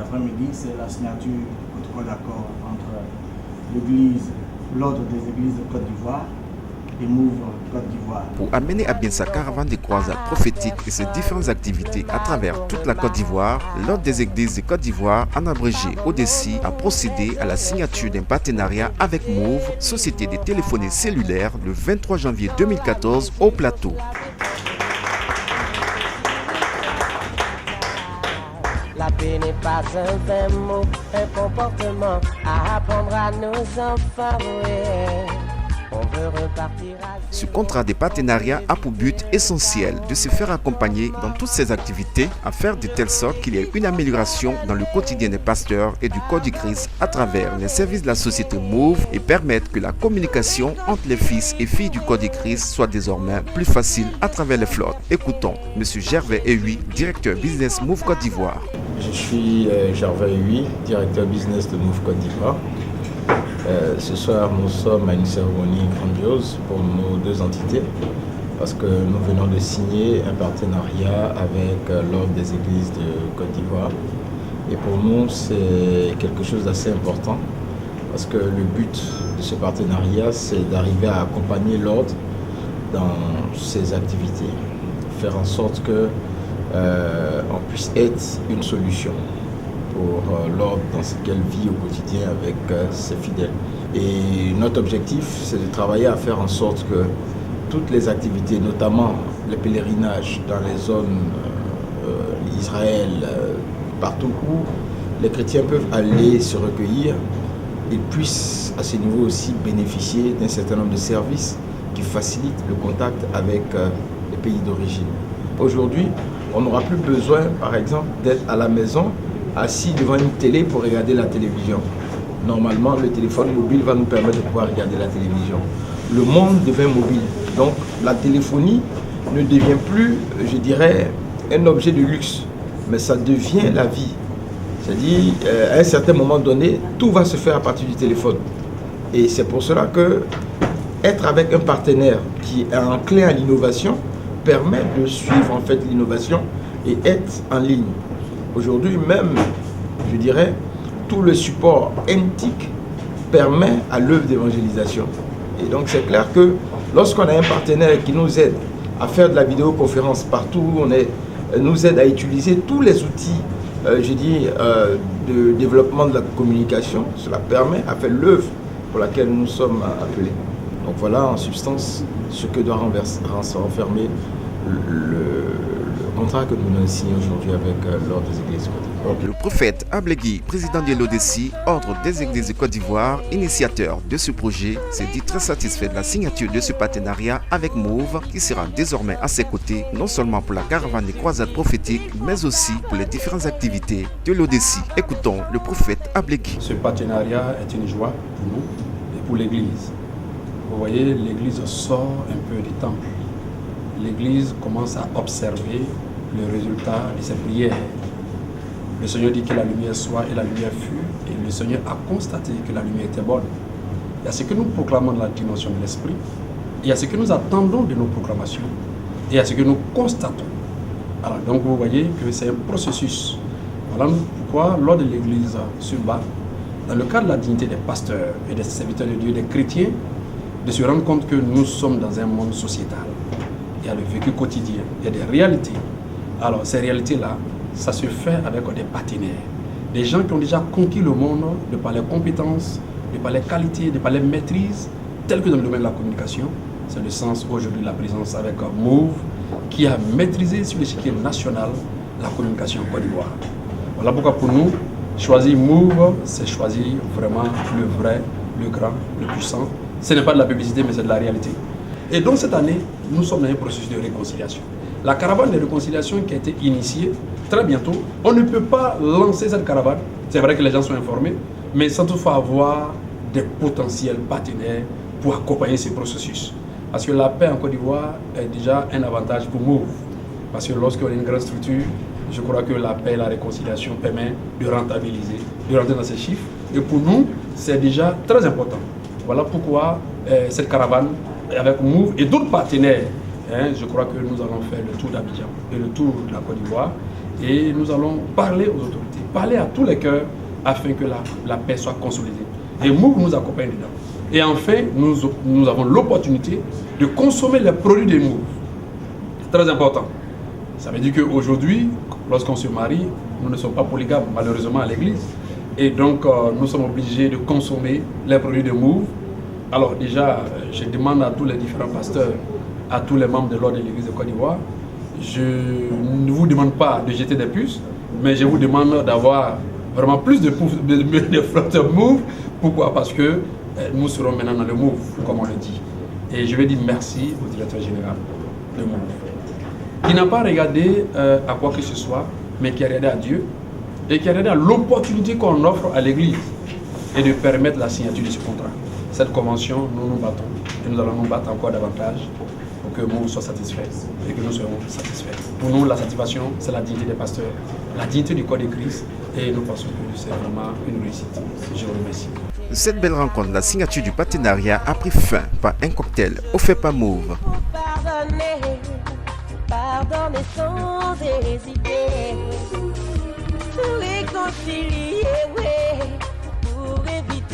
après-midi, c'est la signature du protocole d'accord entre l'Église, l'Ordre des Églises de Côte d'Ivoire et Move Côte d'Ivoire. Pour amener à bien sa caravane de croisades prophétiques et ses différentes activités à travers toute la Côte d'Ivoire, l'Ordre des Églises de Côte d'Ivoire, en abrégé ODECI, a procédé à la signature d'un partenariat avec Move, société de téléphonie cellulaire, le 23 janvier 2014 au Plateau. La paix n'est pas un vain mot, un comportement à apprendre à nos enfants. Ouais. On veut repartir à... Ce contrat de partenariat a pour but essentiel de se faire accompagner dans toutes ses activités, à faire de telle sorte qu'il y ait une amélioration dans le quotidien des pasteurs et du corps du Christ à travers les services de la société Move et permettre que la communication entre les fils et filles du corps du Christ soit désormais plus facile à travers les flottes. Écoutons M. Gervais Ehui, directeur business Move Côte d'Ivoire. Je suis Gervais Ehui, directeur business de Move Côte d'Ivoire. Ce soir, nous sommes à une cérémonie grandiose pour nos deux entités parce que nous venons de signer un partenariat avec l'Ordre des Églises de Côte d'Ivoire. Et pour nous, c'est quelque chose d'assez important parce que le but de ce partenariat, c'est d'arriver à accompagner l'Ordre dans ses activités, faire en sorte que on puisse être une solution pour l'ordre dans ce qu'elle vit au quotidien avec ses fidèles. Et notre objectif, c'est de travailler à faire en sorte que toutes les activités, notamment les pèlerinages dans les zones Israël, partout où les chrétiens peuvent aller se recueillir, ils puissent à ce niveau aussi bénéficier d'un certain nombre de services qui facilitent le contact avec les pays d'origine. Aujourd'hui, on n'aura plus besoin, par exemple, d'être à la maison assis devant une télé pour regarder la télévision. Normalement, le téléphone mobile va nous permettre de pouvoir regarder la télévision. Le monde devient mobile. Donc, la téléphonie ne devient plus, je dirais, un objet de luxe, mais ça devient la vie. C'est-à-dire, à un certain moment donné, tout va se faire à partir du téléphone. Et c'est pour cela que être avec un partenaire qui est enclin à l'innovation permet de suivre en fait l'innovation et être en ligne. Aujourd'hui même, je dirais, tout le support NTIC permet à l'œuvre d'évangélisation. Et donc c'est clair que lorsqu'on a un partenaire qui nous aide à faire de la vidéoconférence partout où on est, nous aide à utiliser tous les outils, de développement de la communication, cela permet à faire l'œuvre pour laquelle nous sommes appelés. Donc voilà en substance ce que doit renfermer le contrat que nous avons signé aujourd'hui avec l'Ordre des Églises de Côte d'Ivoire. Le prophète Ablegui, président de l'ODECI, Ordre des Églises de Côte d'Ivoire, initiateur de ce projet, s'est dit très satisfait de la signature de ce partenariat avec Move, qui sera désormais à ses côtés, non seulement pour la caravane des croisades prophétiques, mais aussi pour les différentes activités de l'ODECI. Écoutons le prophète Ablegui. Ce partenariat est une joie pour nous et pour l'Église. Vous voyez, l'Église sort un peu du temple. L'Église commence à observer le résultat de ses prières. Le Seigneur dit que la lumière soit et la lumière fut, et le Seigneur a constaté que la lumière était bonne. Il y a ce que nous proclamons de la dimension de l'esprit, il y a ce que nous attendons de nos proclamations, et il y a ce que nous constatons. Alors, donc vous voyez que c'est un processus. Voilà pourquoi l'ordre de l'Église se bat, dans le cadre de la dignité des pasteurs et des serviteurs de Dieu, des chrétiens, de se rendre compte que nous sommes dans un monde sociétal. Il y a le vécu quotidien, il y a des réalités. Alors ces réalités-là, ça se fait avec des partenaires. Des gens qui ont déjà conquis le monde de par leurs compétences, de par les qualités, de par les maîtrises, telles que dans le domaine de la communication. C'est le sens aujourd'hui de la présence avec Move, qui a maîtrisé sur l'échiquier national la communication en Côte d'Ivoire. Voilà pourquoi pour nous, choisir Move, c'est choisir vraiment le vrai, le grand, le puissant. Ce n'est pas de la publicité, mais c'est de la réalité. Et donc cette année, nous sommes dans un processus de réconciliation. La caravane de réconciliation qui a été initiée très bientôt, on ne peut pas lancer cette caravane. C'est vrai que les gens sont informés, mais sans toutefois avoir des potentiels partenaires pour accompagner ce processus. Parce que la paix en Côte d'Ivoire est déjà un avantage pour Move. Parce que lorsqu'on a une grande structure, je crois que la paix et la réconciliation permettent de rentabiliser, de rentrer dans ces chiffres. Et pour nous, c'est déjà très important. Voilà pourquoi cette caravane avec Move et d'autres partenaires, je crois que nous allons faire le tour d'Abidjan et le tour de la Côte d'Ivoire et nous allons parler aux autorités. parler à tous les cœurs afin que la paix soit consolidée. Et Move nous accompagne dedans. Et enfin, nous avons l'opportunité de consommer les produits de Move. C'est très important. Ça veut dire qu'aujourd'hui, lorsqu'on se marie, nous ne sommes pas polygames, malheureusement, à l'église. Et donc, nous sommes obligés de consommer les produits de Move. Alors déjà, je demande à tous les différents pasteurs, à tous les membres de l'ordre de l'église de Côte d'Ivoire, je ne vous demande pas de jeter des puces, mais je vous demande d'avoir vraiment plus de flottes Move. Pourquoi? Parce que nous serons maintenant dans le Move, comme on le dit. Et je vais dire merci au directeur général de Move, qui n'a pas regardé à quoi que ce soit, mais qui a regardé à Dieu et qui a regardé à l'opportunité qu'on offre à l'église et de permettre la signature de ce contrat. Cette convention, nous nous battons et nous allons nous battre encore davantage pour que Move soit satisfait et que nous soyons satisfaits. Pour nous, la satisfaction, c'est la dignité des pasteurs, la dignité du corps de Christ, et nous pensons que c'est vraiment une réussite. Je vous remercie. Cette belle rencontre, la signature du partenariat a pris fin par un cocktail offert par Move. Pardonner sans hésiter, réconcilier, pour éviter